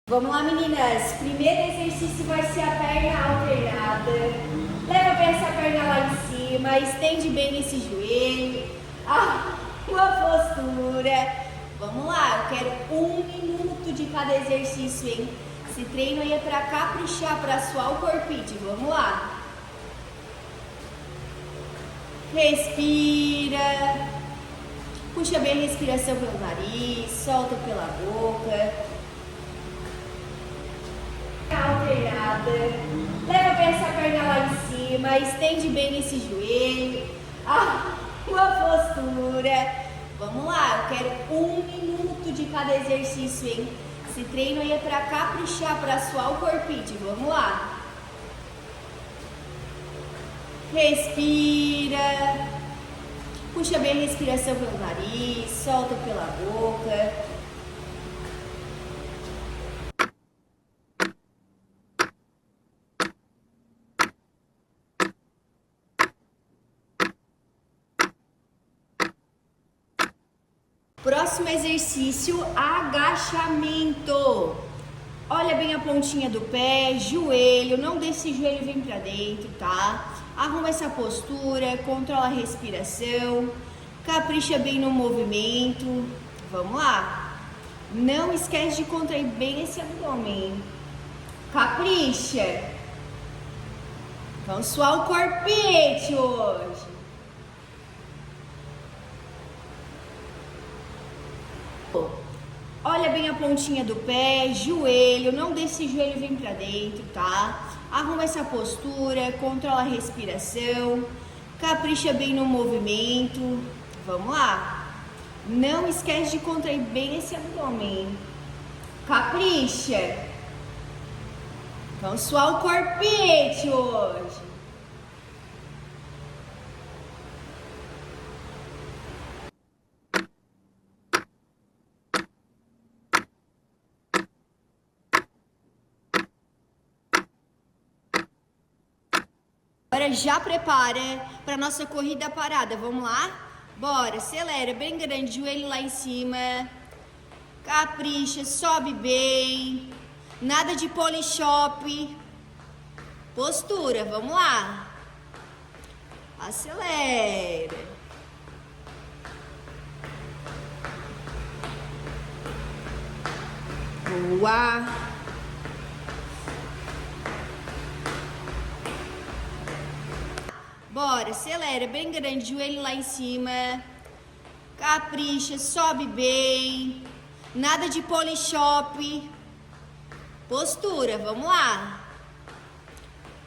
Vamos lá, meninas. Primeiro exercício vai ser a perna alternada. Leva bem essa perna lá em cima, estende bem esse joelho. Uma postura. Vamos lá, eu quero 1 minuto de cada exercício, hein? Esse treino aí é pra caprichar, pra suar o corpite. Vamos lá. Respira. Puxa bem a respiração pelo nariz, solta pela boca. Alternada. Leva bem essa perna lá em cima, estende bem esse joelho. Uma postura. Vamos lá, eu quero 1 minuto de cada exercício, hein? Esse treino aí é pra caprichar, pra suar o corpite. Vamos lá. Respira. Puxa bem a respiração pelo nariz, solta pela boca. Próximo exercício, agachamento. Olha bem a pontinha do pé, joelho, não deixe esse joelho vir pra dentro, tá? Arruma essa postura, controla a respiração, capricha bem no movimento. Vamos lá. Não esquece de contrair bem esse abdômen. Capricha. Vamos suar o corpete hoje. Olha bem a pontinha do pé, joelho, não deixe esse joelho vir pra dentro, tá? Arruma essa postura, controla a respiração, capricha bem no movimento. Vamos lá. Não esquece de contrair bem esse abdômen. Capricha. Vamos suar o corpete hoje. Agora já prepara para nossa corrida parada, vamos lá? Bora, acelera, bem grande, joelho lá em cima, capricha, sobe bem, nada de polishop, postura, vamos lá, acelera. Boa. Bora, acelera, bem grande, joelho lá em cima, capricha, sobe bem, nada de polishop, postura, vamos lá,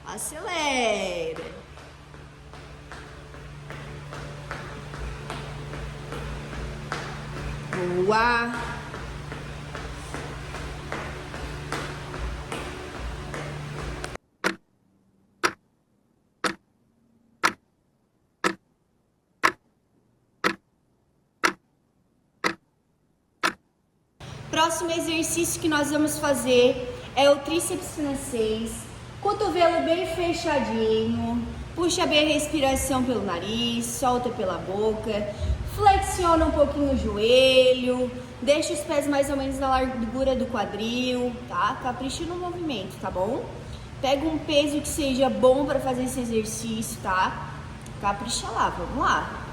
acelera. Boa. Próximo exercício que nós vamos fazer é o tríceps francês. Cotovelo bem fechadinho. Puxa bem a respiração pelo nariz, solta pela boca. Flexiona um pouquinho o joelho. Deixa os pés mais ou menos na largura do quadril, tá? Capricha no movimento, tá bom? Pega um peso que seja bom para fazer esse exercício, tá? Capricha lá, vamos lá.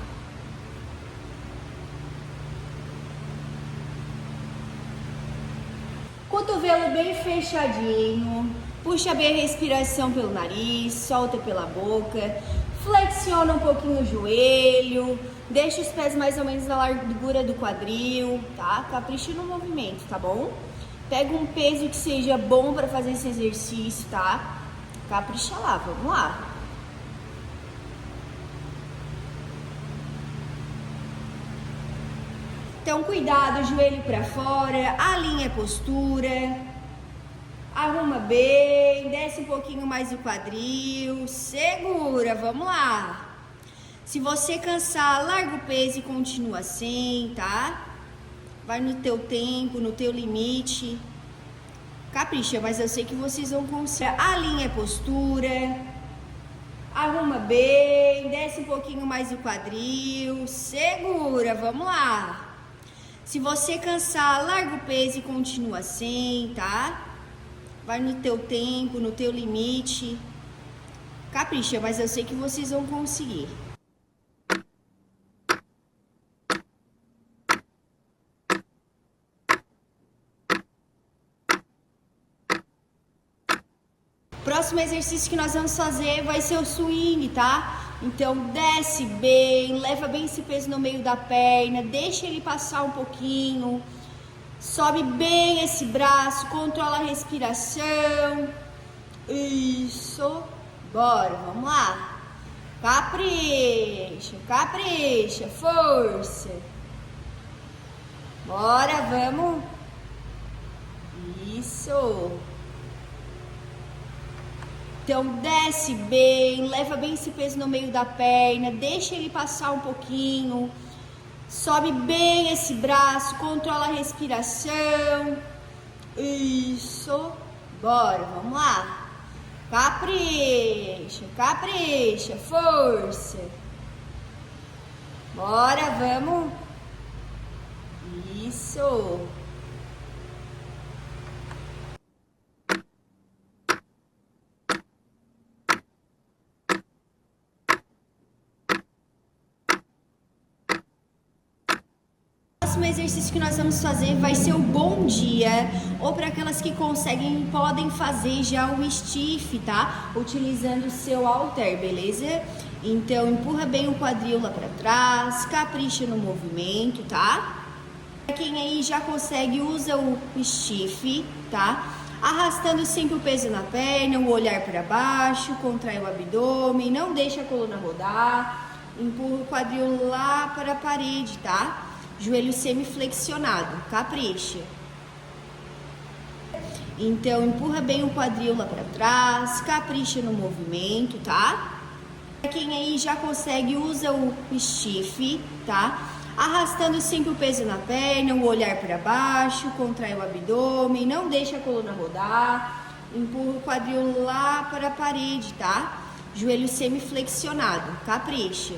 Cotovelo bem fechadinho, puxa bem a respiração pelo nariz, solta pela boca, flexiona um pouquinho o joelho, deixa os pés mais ou menos na largura do quadril, tá? Capricha no movimento, tá bom? Pega um peso que seja bom para fazer esse exercício, tá? Capricha lá, vamos lá. Então, cuidado, joelho para fora, alinha a postura, arruma bem, desce um pouquinho mais o quadril, segura, vamos lá. Se você cansar, larga o peso e continua assim, tá? Vai no teu tempo, no teu limite. Capricha, mas eu sei que vocês vão conseguir. Alinha a postura, arruma bem, desce um pouquinho mais o quadril, segura, vamos lá. Se você cansar, larga o peso e continua assim, tá? Vai no teu tempo, no teu limite. Capricha, mas eu sei que vocês vão conseguir. Próximo exercício que nós vamos fazer vai ser o swing, tá? Então desce bem, leva bem esse peso no meio da perna, deixa ele passar um pouquinho, sobe bem esse braço, controla a respiração. Isso, bora, vamos lá. Capricha, capricha, força. Bora, vamos. Isso. Então desce bem, leva bem esse peso no meio da perna, deixa ele passar um pouquinho, sobe bem esse braço, controla a respiração. Isso, bora, vamos lá. Capricha, capricha, força. Bora, vamos. Isso. O próximo exercício que nós vamos fazer vai ser o bom dia, ou para aquelas que conseguem, podem fazer já o stiff, tá? Utilizando o seu halter, beleza? Então empurra bem o quadril lá para trás, capricha no movimento, tá? Quem aí já consegue, usa o stiff, tá? Arrastando sempre o peso na perna, o olhar para baixo, contrai o abdômen, não deixa a coluna rodar, empurra o quadril lá para a parede, tá? Joelho semiflexionado, capricha. Então empurra bem o quadril lá para trás, capricha no movimento, tá? Quem aí já consegue, usa o stiff, tá? Arrastando sempre o peso na perna, o olhar para baixo, contrai o abdômen, não deixa a coluna rodar, empurra o quadril lá para a parede, tá? Joelho semiflexionado, capricha.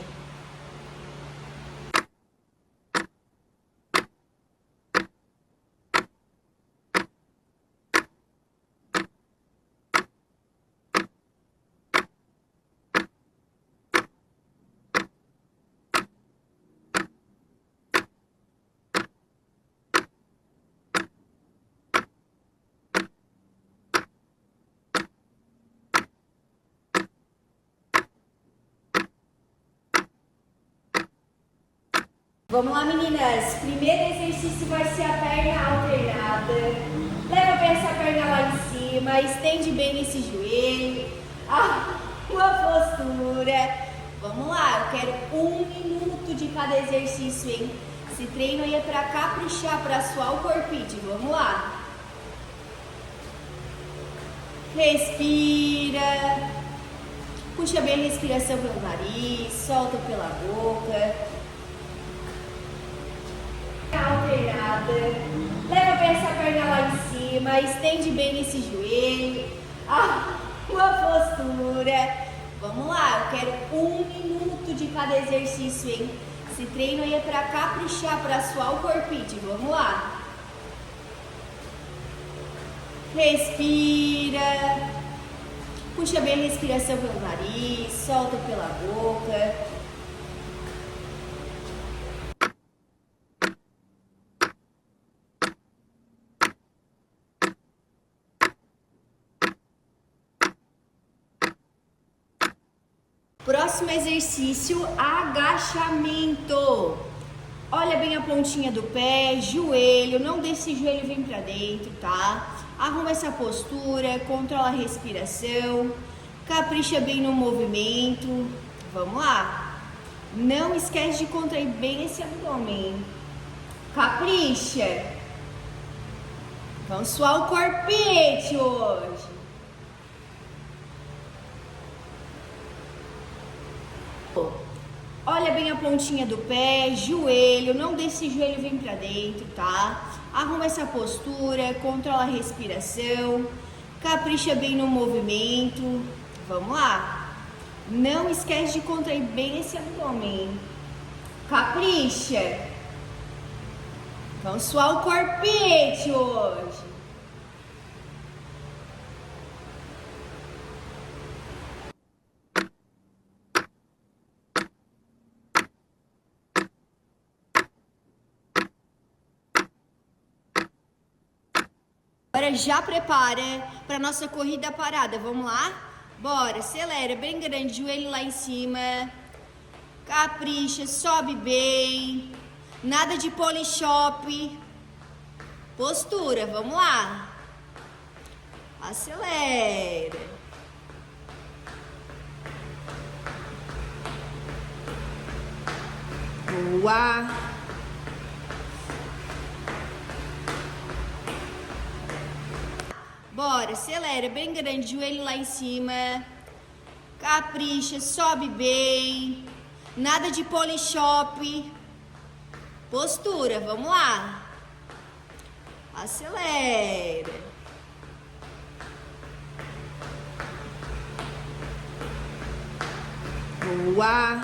Vamos lá, meninas. Primeiro exercício vai ser a perna alternada. Leva bem essa perna lá em cima, estende bem esse joelho. Uma postura. Vamos lá, eu quero 1 minuto de cada exercício, hein? Esse treino aí é pra caprichar, pra suar o corpite. Vamos lá. Respira. Puxa bem a respiração pelo nariz, solta pela boca. Alternada. Leva bem essa perna lá em cima, estende bem esse joelho. Uma postura. Vamos lá, eu quero 1 minuto de cada exercício, hein? Esse treino aí é pra caprichar, pra suar o corpite. Vamos lá. Respira. Puxa bem a respiração pelo nariz, solta pela boca. Próximo exercício, agachamento. Olha bem a pontinha do pé, joelho, não deixe esse joelho vir pra dentro, tá? Arruma essa postura, controla a respiração, capricha bem no movimento. Vamos lá. Não esquece de contrair bem esse abdômen. Capricha. Vamos suar o corpete hoje. Olha bem a pontinha do pé, joelho, não deixe esse joelho vir pra dentro, tá? Arruma essa postura, controla a respiração, capricha bem no movimento. Vamos lá. Não esquece de contrair bem esse abdômen. Capricha. Vamos suar o corpete hoje. Agora já prepara para nossa corrida parada. Vamos lá? Bora, acelera, bem grande, joelho lá em cima. Capricha, sobe bem. Nada de polishop. Postura, vamos lá. Acelera. Boa. Bora, acelera, bem grande, joelho lá em cima. Capricha, sobe bem. Nada de polishop. Postura, vamos lá. Acelera. Boa.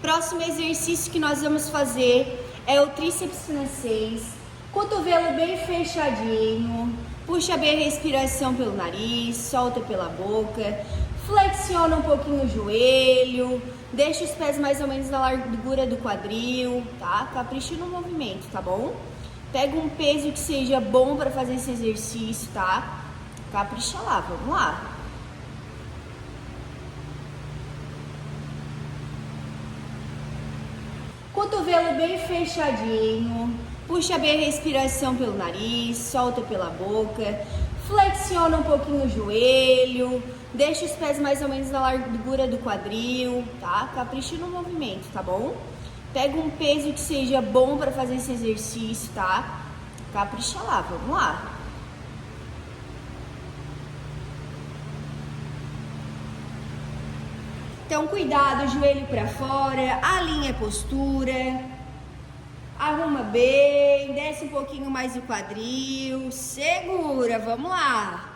Próximo exercício que nós vamos fazer é o tríceps francês. Cotovelo bem fechadinho. Puxa bem a respiração pelo nariz, solta pela boca. Flexiona um pouquinho o joelho. Deixa os pés mais ou menos na largura do quadril, tá? Capricha no movimento, tá bom? Pega um peso que seja bom para fazer esse exercício, tá? Capricha lá, vamos lá. Cotovelo bem fechadinho, puxa bem a respiração pelo nariz, solta pela boca, flexiona um pouquinho o joelho, deixa os pés mais ou menos na largura do quadril, tá? Capricha no movimento, tá bom? Pega um peso que seja bom para fazer esse exercício, tá? Capricha lá, vamos lá. Então, cuidado, joelho para fora, alinha a postura, arruma bem, desce um pouquinho mais o quadril, segura, vamos lá.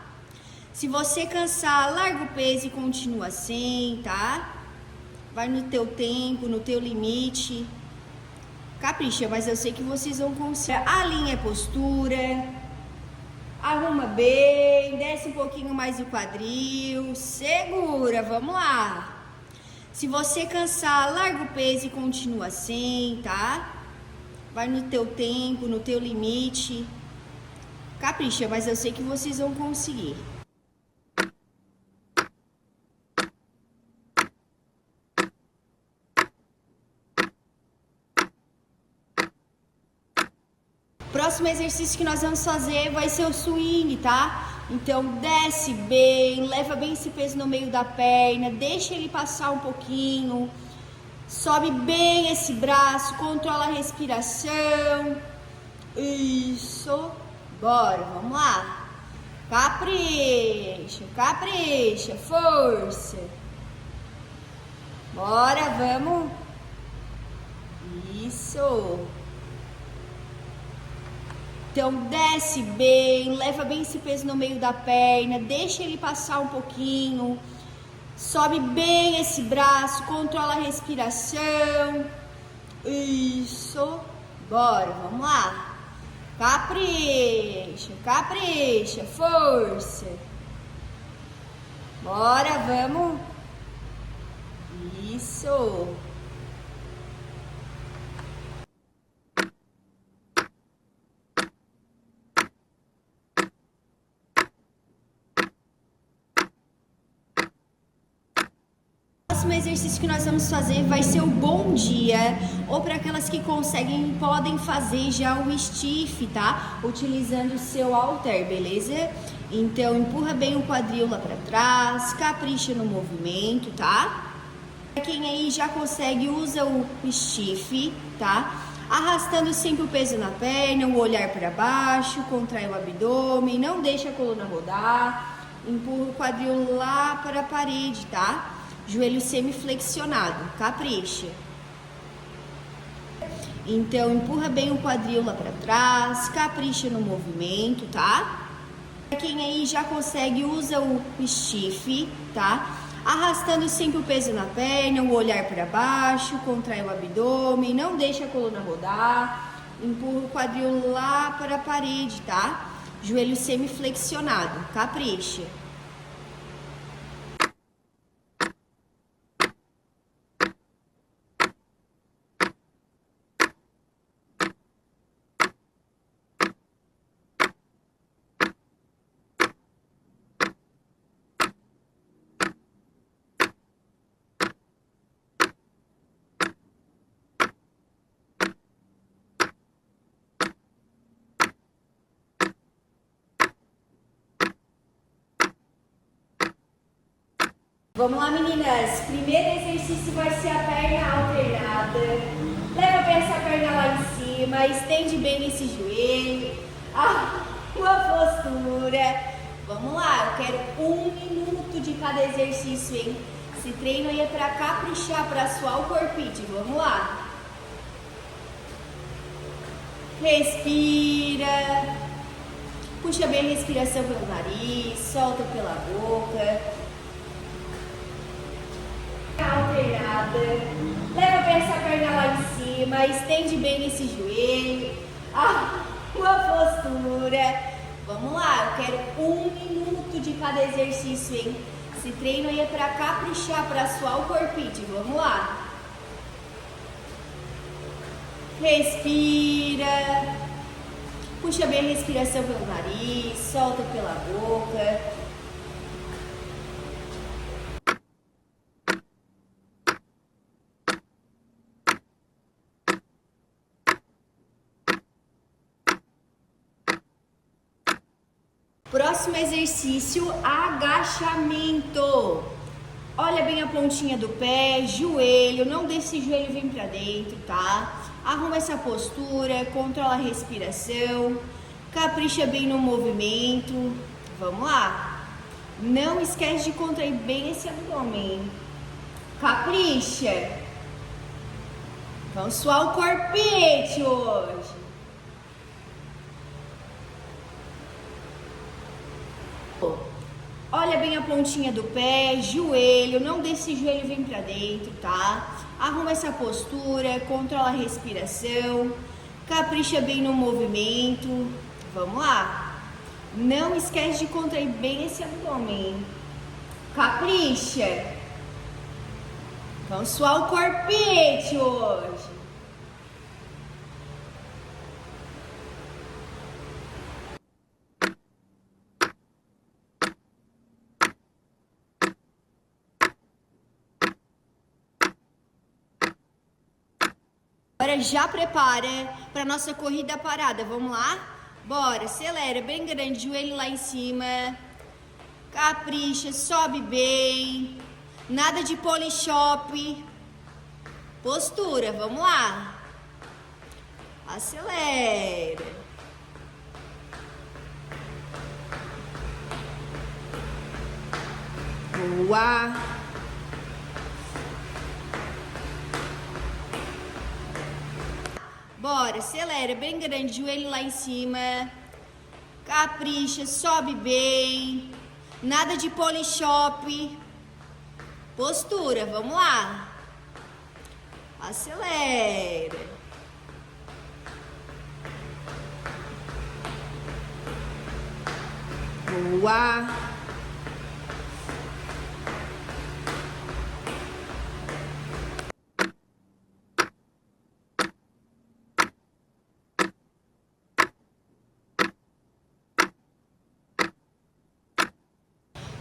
Se você cansar, larga o peso e continua assim, tá? Vai no teu tempo, no teu limite. Capricha, mas eu sei que vocês vão conseguir. Alinha a postura, arruma bem, desce um pouquinho mais o quadril, segura, vamos lá. Se você cansar, larga o peso e continua assim, tá? Vai no teu tempo, no teu limite. Capricha, mas eu sei que vocês vão conseguir. Próximo exercício que nós vamos fazer vai ser o swing, tá? Então, desce bem, leva bem esse peso no meio da perna, deixa ele passar um pouquinho, sobe bem esse braço, controla a respiração. Isso, bora, vamos lá. Capricha, capricha, força. Bora, vamos. Isso. Então, desce bem, leva bem esse peso no meio da perna, deixa ele passar um pouquinho, sobe bem esse braço, controla a respiração. Isso, bora, vamos lá. Capricha, capricha, força. Bora, vamos. Isso. O próximo exercício que nós vamos fazer vai ser o bom dia, ou para aquelas que conseguem, podem fazer já o stiff, tá? Utilizando o seu halter, beleza? Então, empurra bem o quadril lá para trás, capricha no movimento, tá? Quem aí já consegue, usa o stiff, tá? Arrastando sempre o peso na perna, o olhar para baixo, contrai o abdômen, não deixa a coluna rodar, empurra o quadril lá para a parede, tá? Joelho semiflexionado, capricha. Então, empurra bem o quadril lá para trás, capricha no movimento, tá? Pra quem aí já consegue, usa o stiff, tá? Arrastando sempre o peso na perna, o olhar para baixo, contrai o abdômen, não deixa a coluna rodar, empurra o quadril lá para a parede, tá? Joelho semiflexionado, capricha. Vamos lá, meninas. Primeiro exercício vai ser a perna alternada. Leva bem essa perna lá em cima, estende bem esse joelho. Uma postura. Vamos lá, eu quero 1 minuto de cada exercício, hein? Esse treino aí é pra caprichar, pra suar o corpite. Vamos lá. Respira. Puxa bem a respiração pelo nariz, solta pela boca. Alternada. Leva bem essa perna lá em cima, estende bem esse joelho. Uma postura. Vamos lá, eu quero 1 minuto de cada exercício, hein? Esse treino aí é pra caprichar, pra suar o corpite. Vamos lá. Respira. Puxa bem a respiração pelo nariz, solta pela boca. Próximo exercício, agachamento. Olha bem a pontinha do pé, joelho, não deixe esse joelho vir pra dentro, tá? Arruma essa postura, controla a respiração, capricha bem no movimento. Vamos lá. Não esquece de contrair bem esse abdômen. Capricha. Vamos suar o corpete hoje. Olha bem a pontinha do pé, joelho, não deixe esse joelho vir pra dentro, tá? Arruma essa postura, controla a respiração, capricha bem no movimento. Vamos lá. Não esquece de contrair bem esse abdômen. Capricha. Vamos suar o corpete hoje. Agora já prepara para nossa corrida parada, vamos lá? Bora, acelera, bem grande, joelho lá em cima, capricha, sobe bem, nada de polishop, postura, vamos lá, acelera. Boa. Bora, acelera, bem grande, joelho lá em cima, capricha, sobe bem, nada de polishop, postura, vamos lá, acelera. Boa.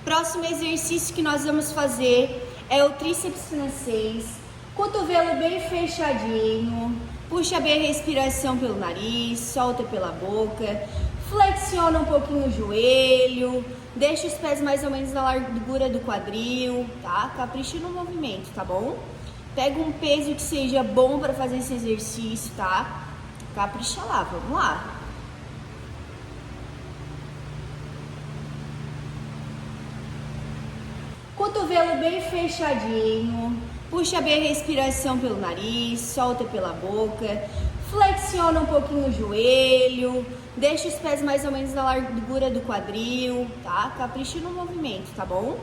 Próximo exercício que nós vamos fazer é o tríceps francês. Cotovelo bem fechadinho. Puxa bem a respiração pelo nariz, solta pela boca. Flexiona um pouquinho o joelho. Deixa os pés mais ou menos na largura do quadril, tá? Capricha no movimento, tá bom? Pega um peso que seja bom para fazer esse exercício, tá? Capricha lá, vamos lá. Cotovelo bem fechadinho, puxa bem a respiração pelo nariz, solta pela boca, Flexiona um pouquinho o joelho, deixa os pés mais ou menos na largura do quadril, tá? Capricha no movimento, tá bom?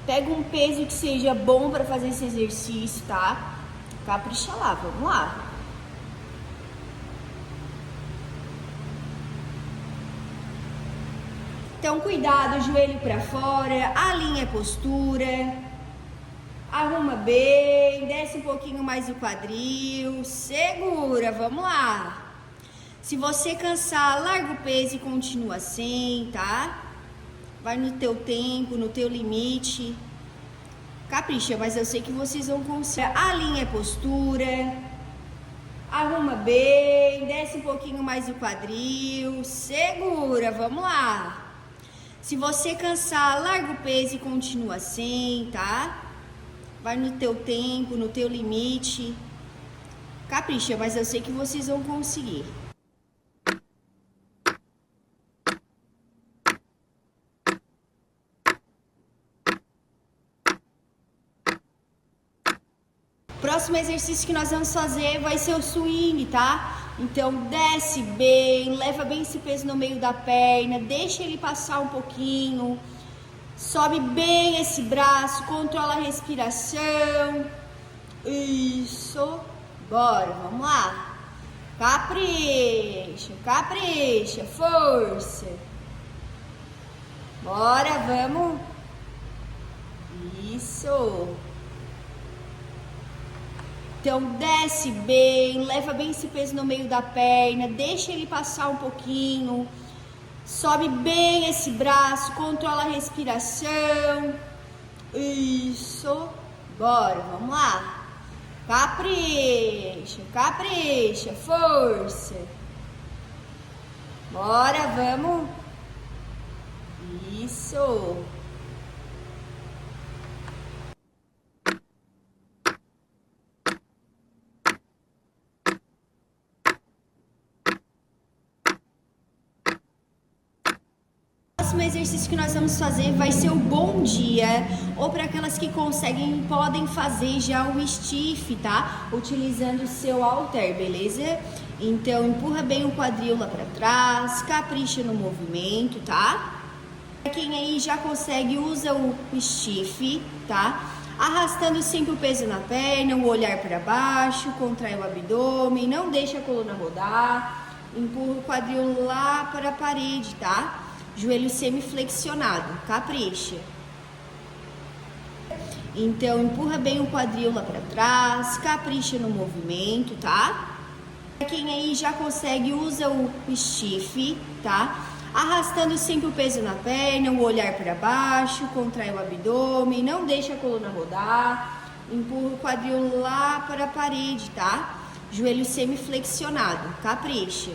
Pega um peso que seja bom para fazer esse exercício, tá? Capricha lá, vamos lá. Então, cuidado, joelho para fora, alinha a postura, arruma bem, desce um pouquinho mais o quadril, segura, vamos lá. Se você cansar, larga o peso e continua assim, tá? Vai no teu tempo, no teu limite. Capricha, mas eu sei que vocês vão conseguir. Alinha a postura, arruma bem, desce um pouquinho mais o quadril, segura, vamos lá. Se você cansar, larga o peso e continua assim, tá? Vai no teu tempo, no teu limite. Capricha, mas eu sei que vocês vão conseguir. Próximo exercício que nós vamos fazer vai ser o swing, tá? Então desce bem, leva bem esse peso no meio da perna, deixa ele passar um pouquinho, sobe bem esse braço, controla a respiração. Isso, bora, vamos lá. Capricha, capricha, força. Bora, vamos. Isso. Então desce bem, leva bem esse peso no meio da perna, deixa ele passar um pouquinho, sobe bem esse braço, controla a respiração. Isso, bora, vamos lá. Capricha, capricha, força. Bora, vamos. Isso. O próximo exercício que nós vamos fazer vai ser o bom dia, ou para aquelas que conseguem, podem fazer já o stiff, tá? Utilizando o seu halter, beleza? Então empurra bem o quadril lá para trás, capricha no movimento, tá? Quem aí já consegue, usa o stiff, tá? Arrastando sempre o peso na perna, o olhar para baixo, contrai o abdômen, não deixa a coluna rodar, empurra o quadril lá para a parede, tá? Joelho semiflexionado, capricha. Então empurra bem o quadril lá para trás, capricha no movimento, tá? Quem aí já consegue, usa o stiff, tá? Arrastando sempre o peso na perna, o olhar para baixo, contrai o abdômen, não deixa a coluna rodar, empurra o quadril lá para a parede, tá? Joelho semiflexionado, capricha.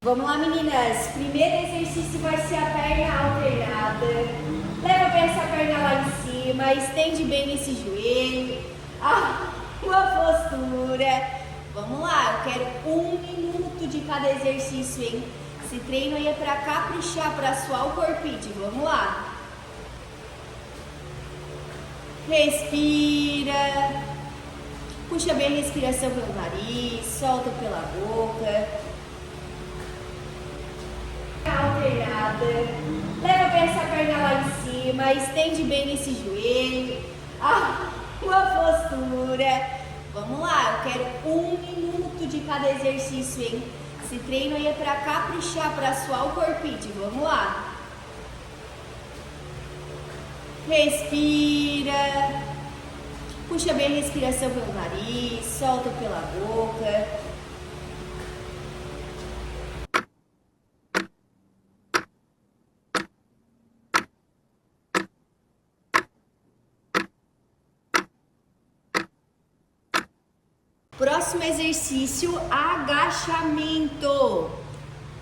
Vamos lá, meninas. Primeiro exercício vai ser a perna alternada. Leva bem essa perna lá em cima, estende bem esse joelho. Uma postura. Vamos lá, eu quero 1 minuto de cada exercício, hein? Esse treino aí é pra caprichar, pra suar o corpite. Vamos lá. Respira. Puxa bem a respiração pelo nariz, solta pela boca. Alternada. Leva bem essa perna lá em cima, estende bem esse joelho. Uma postura. Vamos lá, eu quero 1 minuto de cada exercício, hein? Esse treino aí é pra caprichar, pra suar o corpite. Vamos lá. Respira. Puxa bem a respiração pelo nariz, solta pela boca. Próximo exercício, agachamento.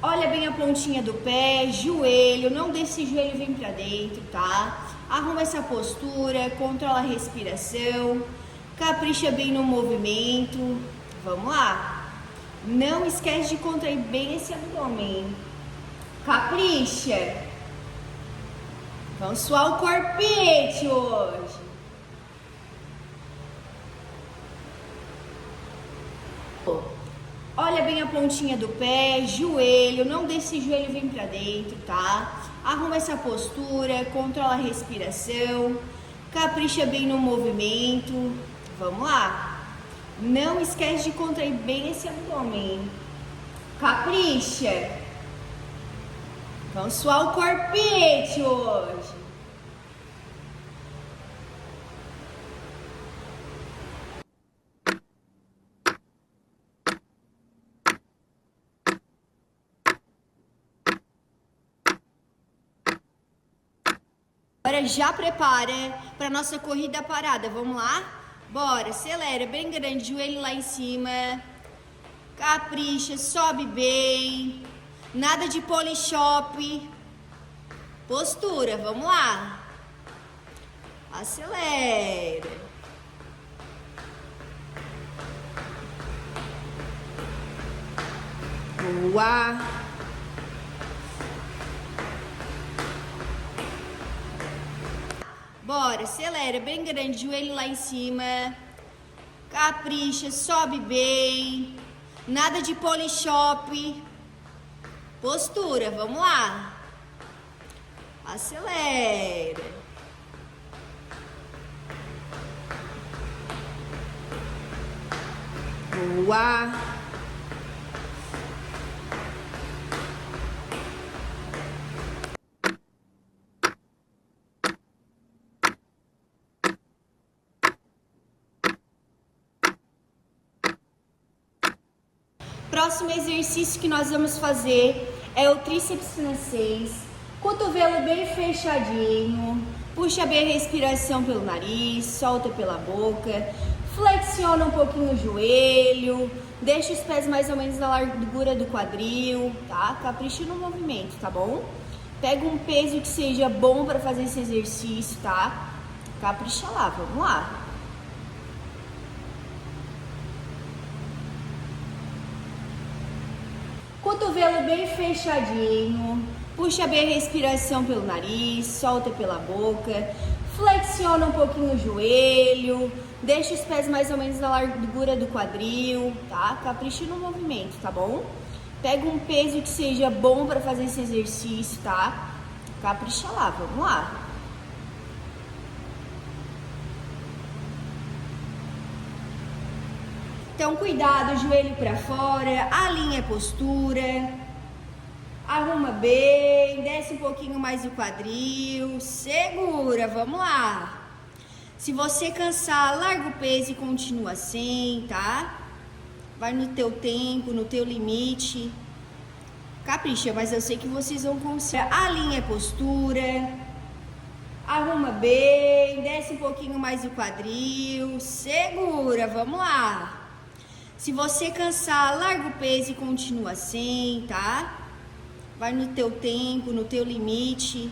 Olha bem a pontinha do pé, joelho, não deixe esse joelho vir pra dentro, tá? Arruma essa postura, controla a respiração, capricha bem no movimento. Vamos lá. Não esquece de contrair bem esse abdômen. Capricha. Vamos suar o corpete hoje. Olha bem a pontinha do pé, joelho, não deixe esse joelho vir pra dentro, tá? Arruma essa postura, controla a respiração, capricha bem no movimento. Vamos lá. Não esquece de contrair bem esse abdômen. Capricha. Vamos suar o corpete hoje. Agora já prepara para nossa corrida parada, vamos lá? Bora, acelera, bem grande, joelho lá em cima, capricha, sobe bem, nada de polishop, postura, vamos lá, acelera. Boa. Bora, acelera, bem grande, joelho lá em cima, capricha, sobe bem, nada de polishop, postura, vamos lá, acelera. Boa. Próximo exercício que nós vamos fazer é o tríceps francês. Cotovelo bem fechadinho. Puxa bem a respiração pelo nariz, solta pela boca. Flexiona um pouquinho o joelho. Deixa os pés mais ou menos na largura do quadril, tá? Capricha no movimento, tá bom? Pega um peso que seja bom para fazer esse exercício, tá? Capricha lá, vamos lá. Cotovelo bem fechadinho, puxa bem a respiração pelo nariz, solta pela boca, flexiona um pouquinho o joelho, deixa os pés mais ou menos na largura do quadril, tá? Capricha no movimento, tá bom? Pega um peso que seja bom para fazer esse exercício, tá? Capricha lá, vamos lá. Então, cuidado, joelho para fora, alinha a postura, arruma bem, desce um pouquinho mais o quadril, segura, vamos lá. Se você cansar, larga o peso e continua assim, tá? Vai no teu tempo, no teu limite. Capricha, mas eu sei que vocês vão conseguir. Alinha a postura, arruma bem, desce um pouquinho mais o quadril, segura, vamos lá. Se você cansar, larga o peso e continua assim, tá? Vai no teu tempo, no teu limite.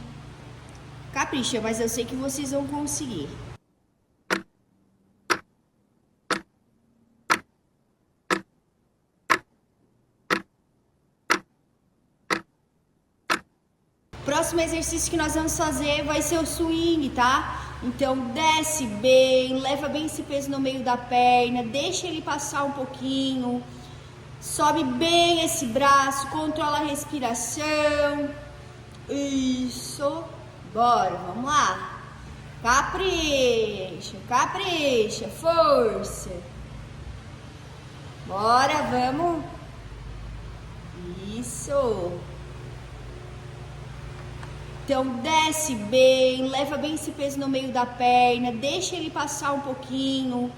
Capricha, mas eu sei que vocês vão conseguir. Próximo exercício que nós vamos fazer vai ser o swing, tá? Então, desce bem, leva bem esse peso no meio da perna, deixa ele passar um pouquinho, sobe bem esse braço, controla a respiração, isso, bora, vamos lá, capricha, capricha, força, bora, vamos, isso. Então, desce bem, leva bem esse peso no meio da perna, deixa ele passar um pouquinho,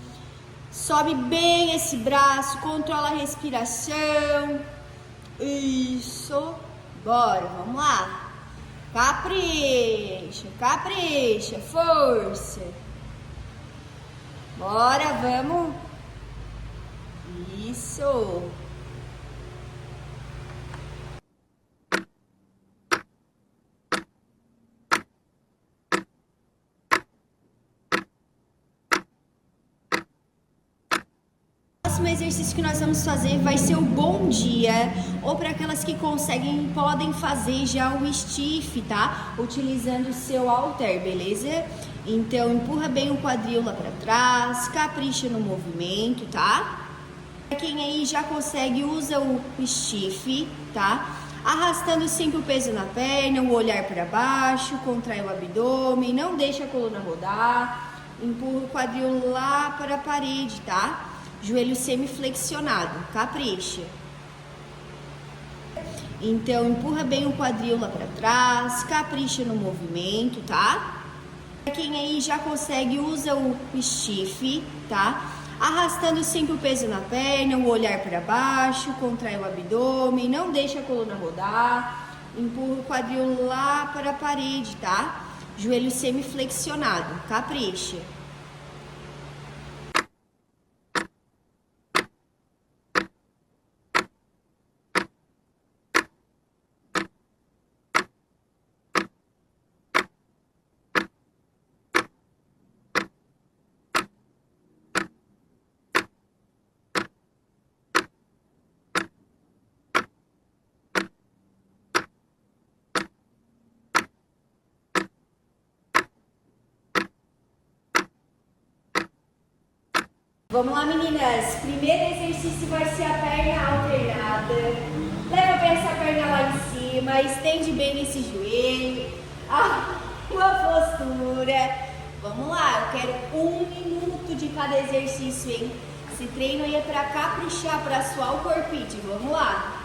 sobe bem esse braço, controla a respiração, isso, bora, vamos lá, capricha, capricha, força, bora, vamos, Isso. O próximo exercício que nós vamos fazer vai ser o bom dia, ou para aquelas que conseguem, podem fazer já o stiff, tá? Utilizando o seu halter, beleza? Então, empurra bem o quadril lá para trás, capricha no movimento, tá? Quem aí já consegue, usa o stiff, tá? Arrastando sempre o peso na perna, o olhar para baixo, contrai o abdômen, não deixa a coluna rodar, empurra o quadril lá para a parede, tá? Joelho semiflexionado, capricha. Então, empurra bem o quadril lá para trás, capricha no movimento, tá? Quem aí já consegue, usa o stiff, tá? Arrastando sempre o peso na perna, o olhar para baixo, contrai o abdômen, não deixa a coluna rodar, empurra o quadril lá para a parede, tá? Joelho semiflexionado, capricha. Vamos lá, meninas. Primeiro exercício vai ser a perna alternada. Leva bem essa perna lá em cima, estende bem esse joelho. Uma postura. Vamos lá, eu quero 1 minuto de cada exercício, hein? Esse treino aí é pra caprichar, pra suar o corpite. Vamos lá.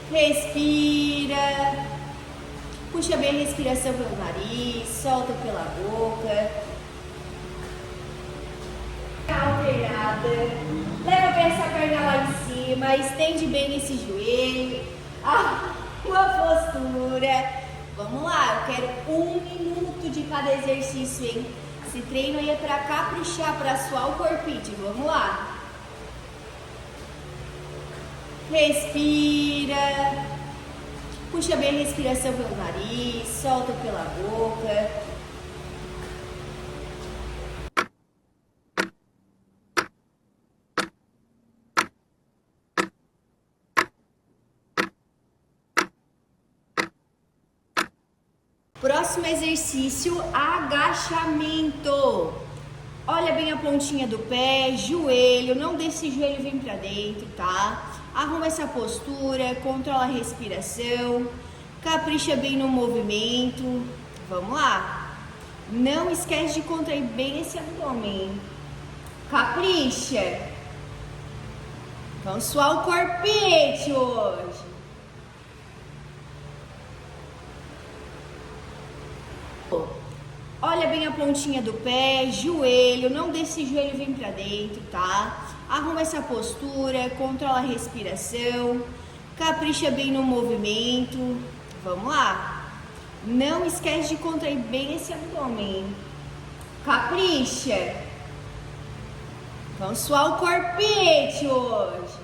Respira. Puxa bem a respiração pelo nariz, solta pela boca. Alternada. Leva bem essa perna lá em cima, estende bem esse joelho. Uma postura. Vamos lá, eu quero 1 minuto de cada exercício, hein? Esse treino aí é pra caprichar, pra suar o corpite. Vamos lá. Respira. Puxa bem a respiração pelo nariz, solta pela boca. Próximo exercício, agachamento. Olha bem a pontinha do pé, joelho, não deixe esse joelho vir pra dentro, tá? Arruma essa postura, controla a respiração, capricha bem no movimento. Vamos lá. Não esquece de contrair bem esse abdômen. Capricha. Vamos suar o corpete hoje. Olha bem a pontinha do pé, joelho, não deixe esse joelho vir pra dentro, tá? Arruma essa postura, controla a respiração, capricha bem no movimento. Vamos lá. Não esquece de contrair bem esse abdômen. Capricha. Vamos suar o corpete hoje.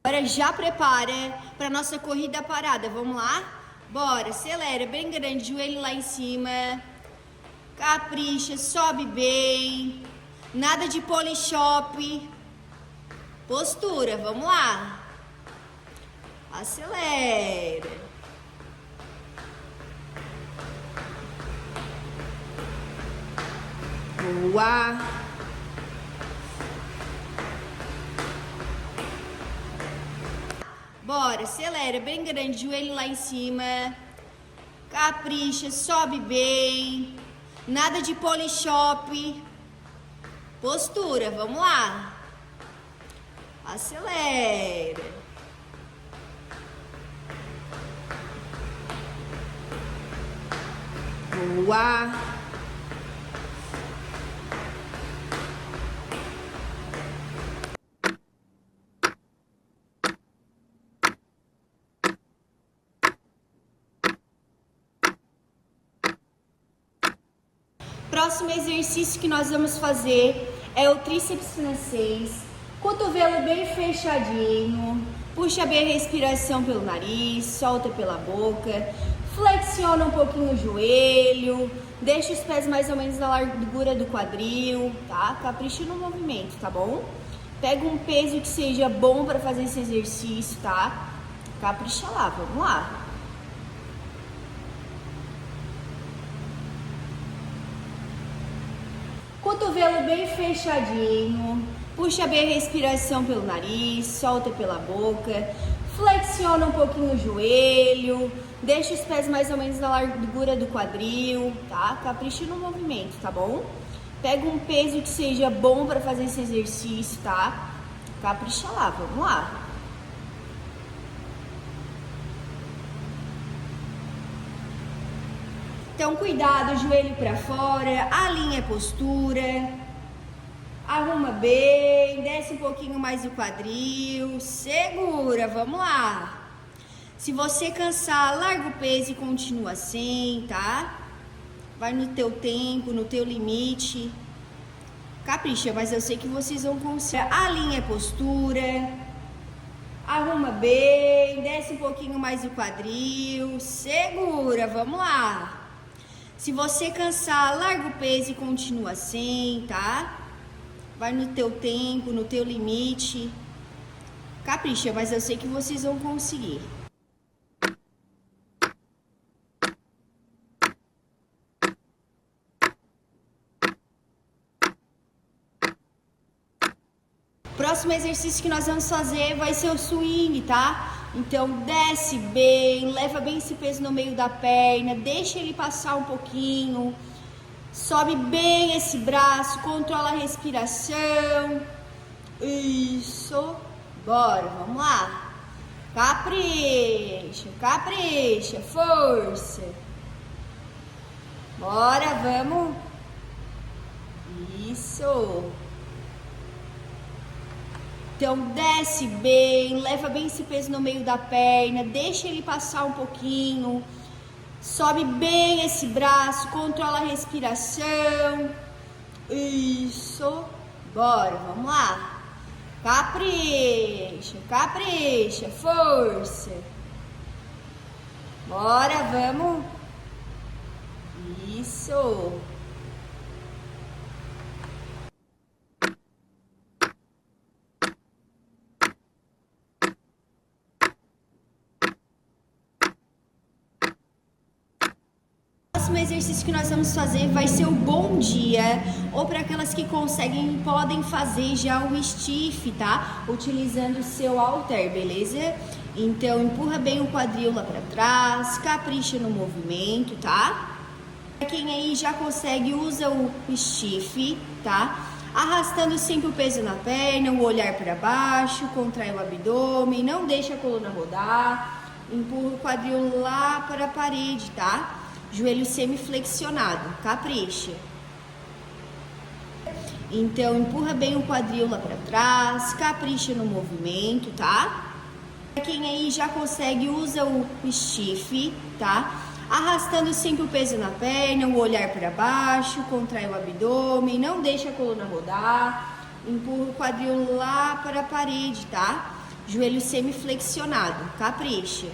Agora já prepara para nossa corrida parada, vamos lá? Bora, acelera, bem grande, joelho lá em cima, capricha, sobe bem, nada de polishop, postura, vamos lá, acelera. Boa. Bora, acelera, bem grande, joelho lá em cima, capricha, sobe bem, nada de polishop, postura, vamos lá, acelera. Boa. Próximo exercício que nós vamos fazer é o tríceps francês. Cotovelo bem fechadinho. Puxa bem a respiração pelo nariz, solta pela boca. Flexiona um pouquinho o joelho. Deixa os pés mais ou menos na largura do quadril, tá? Capricha no movimento, tá bom? Pega um peso que seja bom para fazer esse exercício, tá? Capricha lá, vamos lá. Cotovelo bem fechadinho. Puxa bem a respiração pelo nariz, solta pela boca. Flexiona um pouquinho o joelho. Deixa os pés mais ou menos na largura do quadril, tá? Capricha no movimento, tá bom? Pega um peso que seja bom para fazer esse exercício, tá? Capricha lá, vamos lá. Então, cuidado, joelho para fora, alinha a postura, arruma bem, desce um pouquinho mais o quadril, segura, vamos lá. Se você cansar, larga o peso e continua assim, tá? Vai no teu tempo, no teu limite. Capricha, mas eu sei que vocês vão conseguir. Alinha a postura, arruma bem, desce um pouquinho mais o quadril, segura, vamos lá. Se você cansar, larga o peso e continua assim, tá? Vai no teu tempo, no teu limite. Capricha, mas eu sei que vocês vão conseguir. Próximo exercício que nós vamos fazer vai ser o swing, tá? Então desce bem, leva bem esse peso no meio da perna, deixa ele passar um pouquinho, sobe bem esse braço, controla a respiração. Isso, bora, vamos lá. Capricha, capricha, força. Bora, vamos. Isso. Então desce bem, leva bem esse peso no meio da perna, deixa ele passar um pouquinho, sobe bem esse braço, controla a respiração. Isso, bora, vamos lá. Capricha, capricha, força. Bora, vamos. Isso. O próximo exercício que nós vamos fazer vai ser o bom dia, ou para aquelas que conseguem, podem fazer já o stiff, tá? Utilizando o seu halter, beleza? Então empurra bem o quadril lá para trás, capricha no movimento, tá? Quem aí já consegue, usa o stiff, tá? Arrastando sempre o peso na perna, o olhar para baixo, contrai o abdômen, não deixa a coluna rodar, empurra o quadril lá para a parede, tá? Joelho semiflexionado, capricha. Então empurra bem o quadril lá para trás, capricha no movimento, tá? Quem aí já consegue, usa o stiff, tá? Arrastando sempre o peso na perna, o olhar para baixo, contrai o abdômen, não deixa a coluna rodar, empurra o quadril lá para a parede, tá? Joelho semiflexionado, capricha.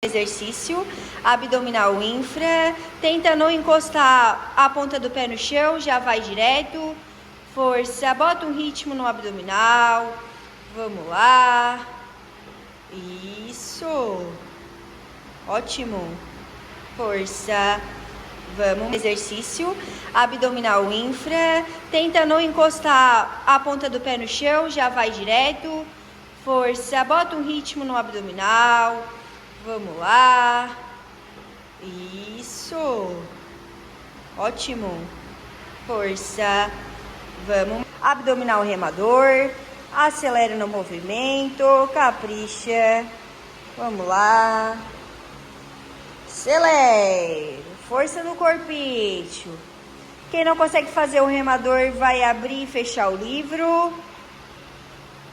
Exercício abdominal infra, tenta não encostar a ponta do pé no chão, já vai direto, força, bota um ritmo no abdominal, vamos lá, isso, ótimo, força, vamos, exercício abdominal infra, tenta não encostar a ponta do pé no chão, já vai direto, força, bota um ritmo no abdominal, vamos lá, isso, ótimo, força, vamos, abdominal remador, acelera no movimento, capricha, vamos lá, acelera, força no corpício. Quem não consegue fazer o remador vai abrir e fechar o livro,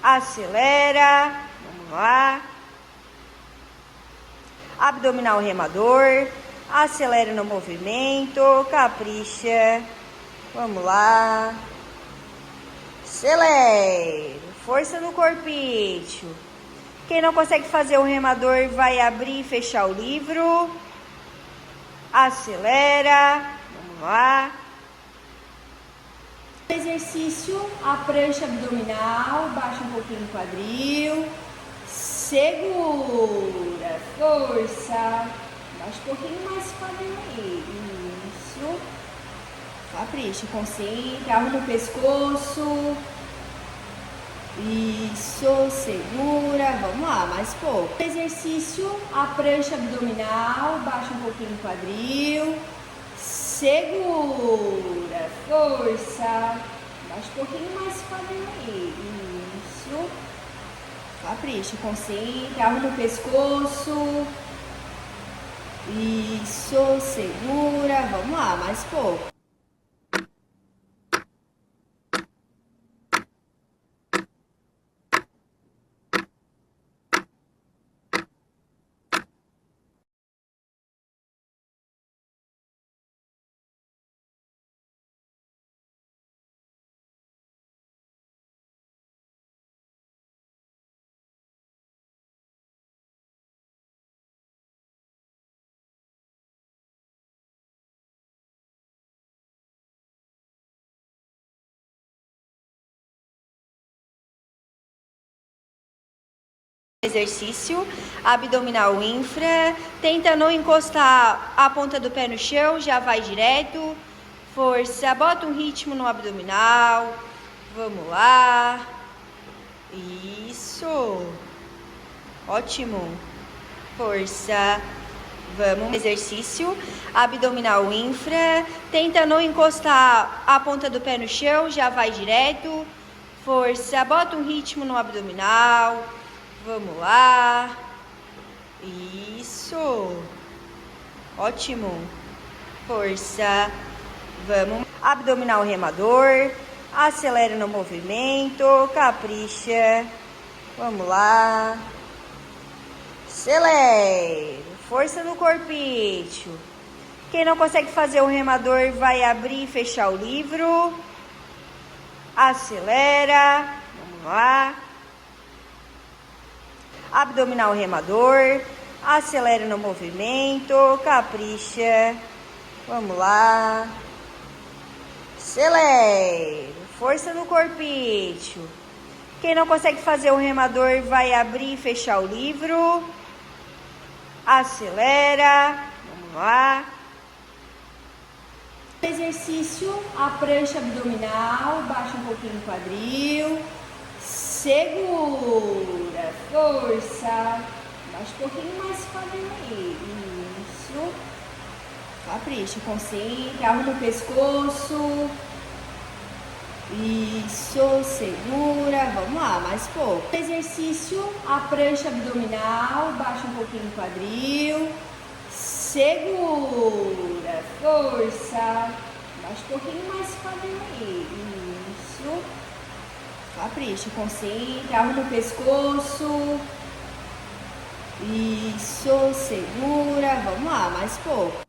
acelera, vamos lá. Abdominal remador, acelera no movimento, capricha, vamos lá, acelera, força no corpício. Quem não consegue fazer o remador vai abrir e fechar o livro, acelera, vamos lá. Exercício, a prancha abdominal, baixa um pouquinho o quadril, segura, força, baixa um pouquinho mais o quadril aí, isso, capricha, concentra, arruma o pescoço, isso, segura, vamos lá, mais pouco. Exercício, a prancha abdominal, baixa um pouquinho o quadril, segura, força, baixa um pouquinho mais o quadril aí, isso, capricha, concentra, arruma o pescoço, isso, segura, vamos lá, mais pouco. Exercício abdominal infra, tenta não encostar a ponta do pé no chão, já vai direto, força, bota um ritmo no abdominal, vamos lá, isso, ótimo, força, vamos, exercício abdominal infra, tenta não encostar a ponta do pé no chão, já vai direto, força, bota um ritmo no abdominal, vamos lá, isso, ótimo, força, vamos, abdominal remador, acelera no movimento, capricha, vamos lá, acelera, força no corpício. Quem não consegue fazer o remador vai abrir e fechar o livro, acelera, vamos lá. Abdominal remador, acelera no movimento, capricha, vamos lá, acelera, força no corpício. Quem não consegue fazer o remador vai abrir e fechar o livro, acelera, vamos lá. Exercício, a prancha abdominal, baixa um pouquinho o quadril, segura, força, baixa um pouquinho mais o quadril aí, isso, capricha, concentra, arruma o pescoço, isso, segura, vamos lá, mais pouco. Exercício, a prancha abdominal, baixa um pouquinho o quadril, segura, força, baixa um pouquinho mais o quadril aí, isso, capricha, concentra, arruma o pescoço, isso, segura, vamos lá, mais pouco.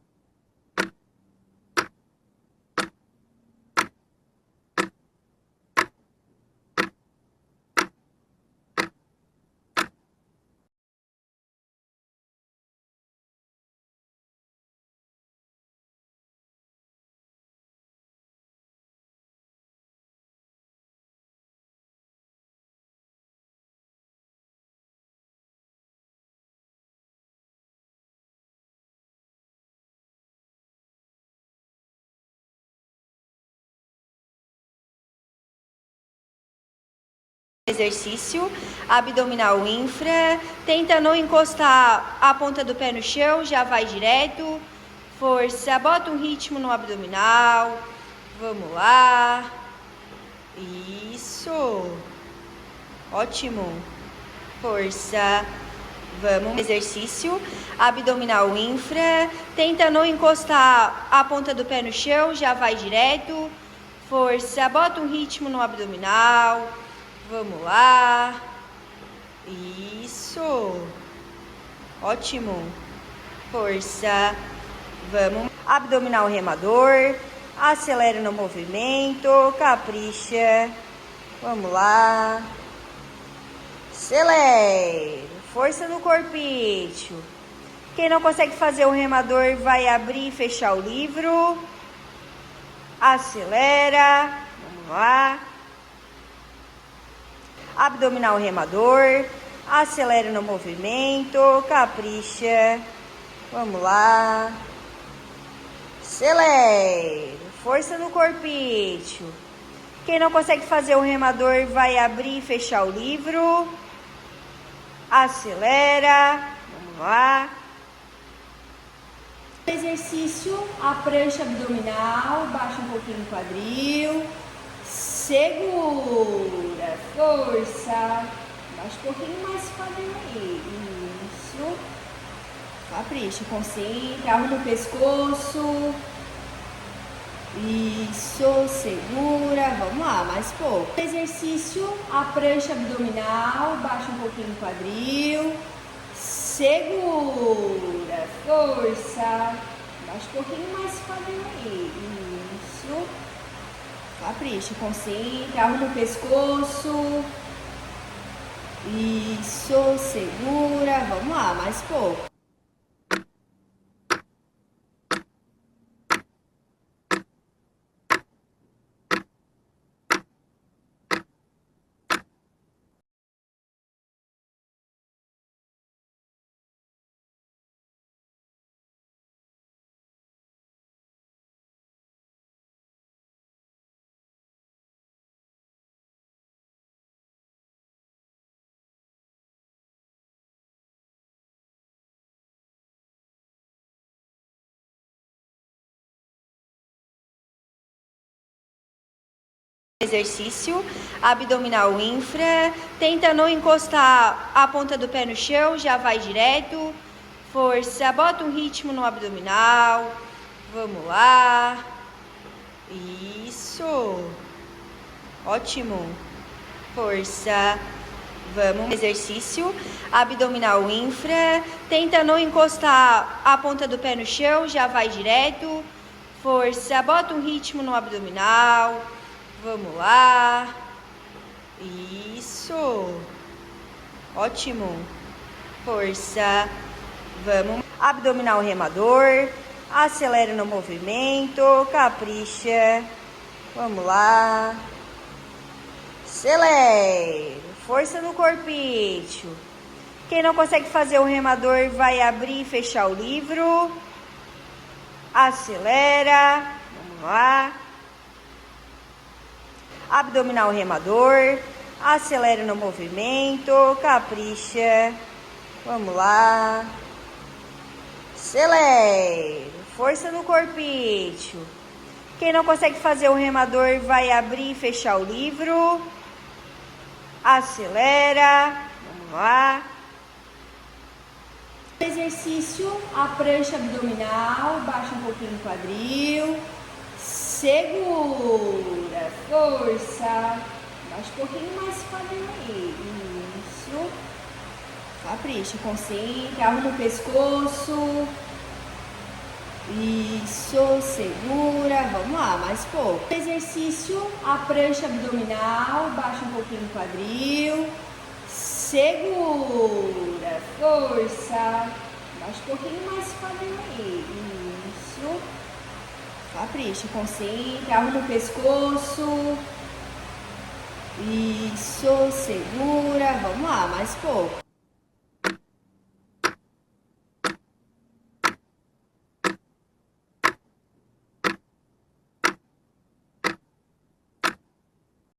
Exercício abdominal infra. Tenta não encostar a ponta do pé no chão, já vai direto. Força, bota um ritmo no abdominal. Vamos lá. Isso. Ótimo. Força. Vamos. Exercício abdominal infra. Tenta não encostar a ponta do pé no chão, já vai direto. Força, bota um ritmo no abdominal. Vamos lá. Isso. Ótimo. Força. Vamos. Abdominal remador. Acelera no movimento. Capricha. Vamos lá. Acelera. Força no corpício. Quem não consegue fazer o remador vai abrir e fechar o livro. Acelera. Vamos lá. Abdominal remador. Acelera no movimento. Capricha. Vamos lá. Acelera. Força no corpício. Quem não consegue fazer o remador vai abrir e fechar o livro. Acelera. Vamos lá. Exercício, a prancha abdominal, baixa um pouquinho o quadril, segura, força, baixa um pouquinho mais o quadril aí, isso, capricha, concentra, arruma o pescoço, isso, segura, vamos lá, mais pouco. Exercício, a prancha abdominal, baixa um pouquinho o quadril, segura, força, baixa um pouquinho mais o quadril aí, isso, capricha, concentra, arruma o pescoço, isso, segura, vamos lá, mais pouco. Exercício abdominal infra. Tenta não encostar a ponta do pé no chão, já vai direto. Força, bota um ritmo no abdominal. Vamos lá. Isso. Ótimo. Força. Vamos. Exercício abdominal infra. Tenta não encostar a ponta do pé no chão, já vai direto. Força, bota um ritmo no abdominal. Vamos lá. Isso. Ótimo. Força. Vamos. Abdominal remador. Acelera no movimento. Capricha. Vamos lá. Acelera. Força no corpício. Quem não consegue fazer o remador vai abrir e fechar o livro. Acelera. Vamos lá. Abdominal remador, acelera no movimento, capricha, vamos lá, acelera, força no corpício. Quem não consegue fazer o remador vai abrir e fechar o livro, acelera, vamos lá. Exercício, a prancha abdominal, baixa um pouquinho o quadril. Segura, força, baixa um pouquinho mais o quadril aí, isso, capricha, concentra, arruma o pescoço, isso, segura, vamos lá, mais pouco. Exercício, a prancha abdominal, baixa um pouquinho o quadril, segura, força, baixa um pouquinho mais o quadril aí, isso. Capricha, concentra, arruma o pescoço. Isso, segura, vamos lá, mais pouco.